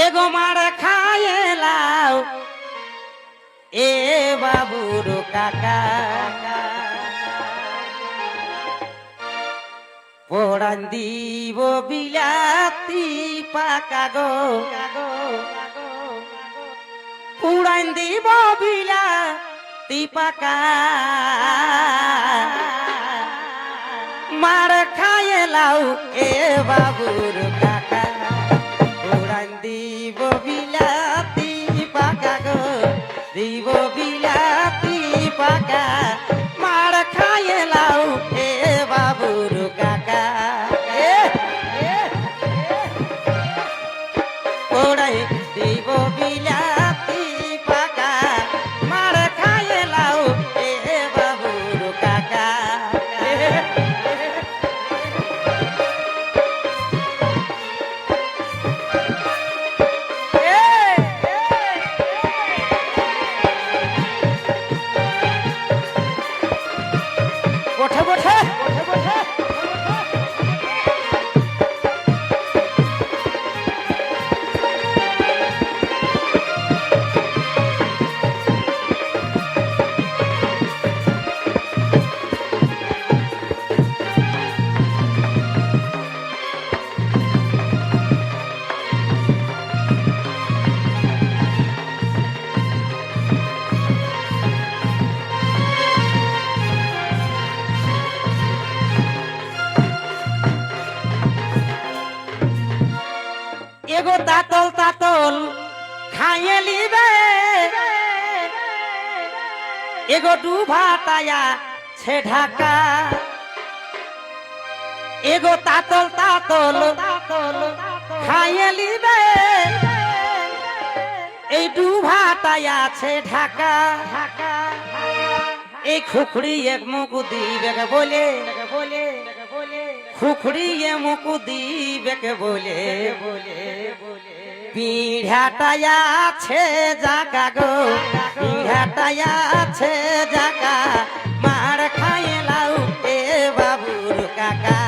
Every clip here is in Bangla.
एगो मार खाए लाओ ए बाबूरो काका पोड़ान दीब बिलाती पाका गो पोड़ान दीब बिलाती पाका मार खाए लाओ ए बाबूरो काका पोड़ान दीब बिलाती पाका गो दीब बिलाती पाका मार खाए लाओ ए बाबूरो काका पोड़ाई दीब बिलाती पाका मार खाए लाओ ए बाबूरो काका एगो तातल तातल खाए लीबे एगो डूबा ताया छे ढाका एगो तातल तातल खाए लीबे ए डूबा ताया छे ढाका ए खुखड़ी एक मुकुदी बेके बोले खुखड़ी ये मुकुदी बेके बोले पीढ़ाटाया छे जाका गो पीढ़ाटाया छे जाका मार खाए लाऊ ए बाबूर काका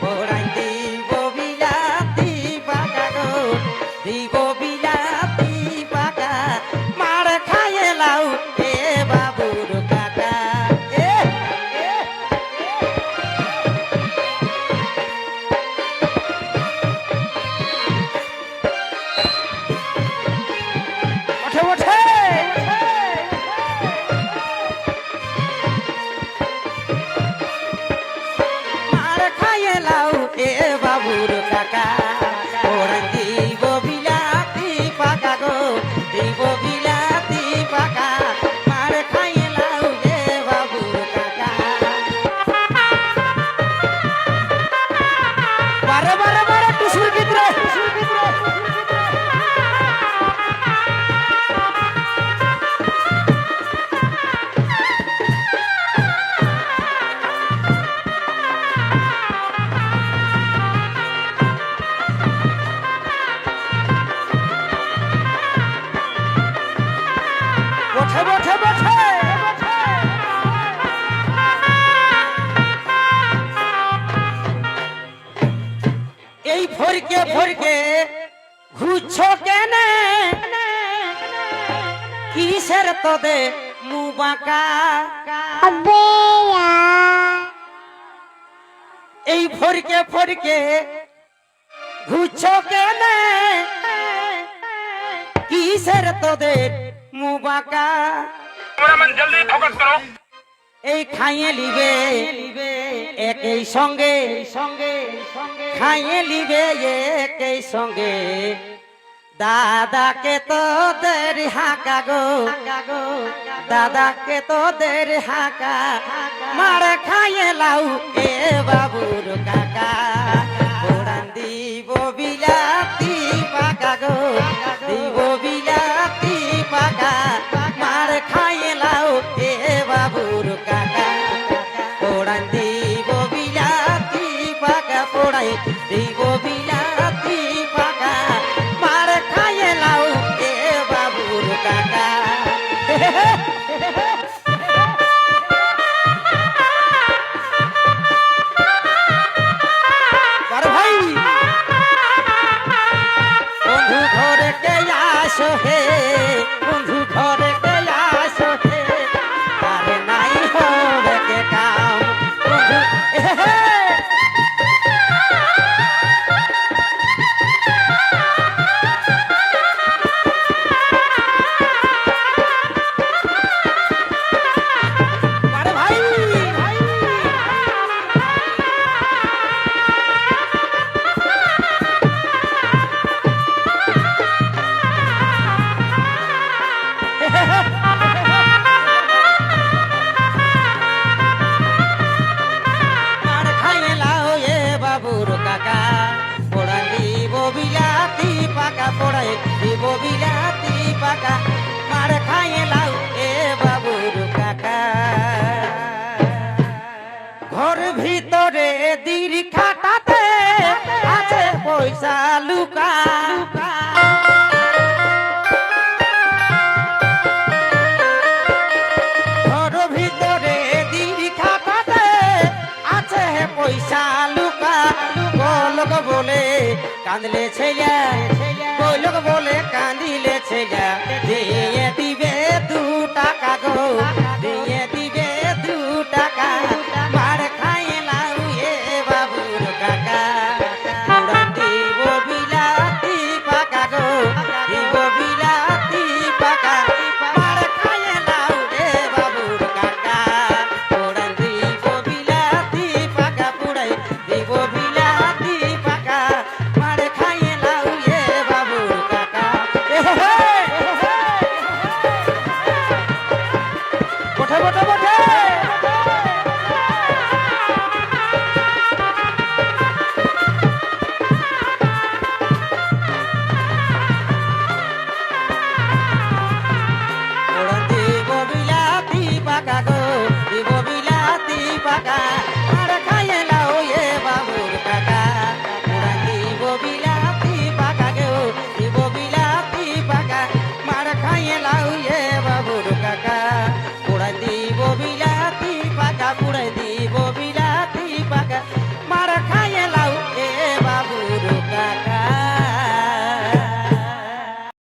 पोड़ाई दीब बिलाती पाका गो दीब बिलाती पाका मार खाए लाऊ ए बाबूर काका ফরকে ফরকে ঘুরছো কেন কিসের তোদে মুবাকা এই ফরকে ফরকে ঘুরছো কেন কিসের তোদের মুবাকা जल्दी फोकस करो এই খাইয়ে লিবে একই সঙ্গে খাইয়ে লিবে একই সঙ্গে দাদাকে তোদের হাঁকা গো দাদাকে তোদের হাঁকা মার খাইয়ে লাউ এ বাবুর কাকা পোড়ান দিব বিলাতি পাকা গো দিব বিলাতি পাকা মার খাইয়ে লাউ এ বাবুর কাকা পোড়ান দিব বিলাতি পাকা পোড়াই দিব বিলাতি পাকা মার খাইয়ে লাউ এ বাবুর কাকা আসো হে বন্ধু ঘরে আসো হে আরে নাই হবে কে কাম বন্ধু এহে। আরে ভাই মার খাইলাও এ বাবুর কাকা পোড়াই দিব বিলাতি পাকা পোড়াই দিব বিলাতি পাকা মার খাইলাও এ বাবুর কাকা ঘর ভিতরে দির খাটাতে আছে পয়সা লুকা ঘর ভিতরে দির খাটাতে আছে পয়সা লুকা লোক বলে কাঁদলে ছেলে লোক বলে কাঁদিলে ছেলে দিয়ে দিবে 2 টাকা গো দিয়ে দিবে 2 টাকা মার খাইলাম এ বাবুর কাকা পোড়া দিব বিলাতি পাকা গো দিব বিলাতি পাকা মার খাইলাম এ বাবুর কাকা পোড়া দিব বিলাতি পাকা পোড়াই দিব বিলাতি পাকা মার খাইলাম এ বাবুর কাকা বটে বটে বটে ওরা দিব বিলাতি পাকা গো দিব বিলাতি পাকা আর খাইলাও এ বাবুর কাকা ওরা দিব বিলাতি পাকা গো দিব বিলাতি পাকা মার খাইলাও এ বাবুর কাকা ওরা দিব বিলাতি পাকা পুড়াই দিব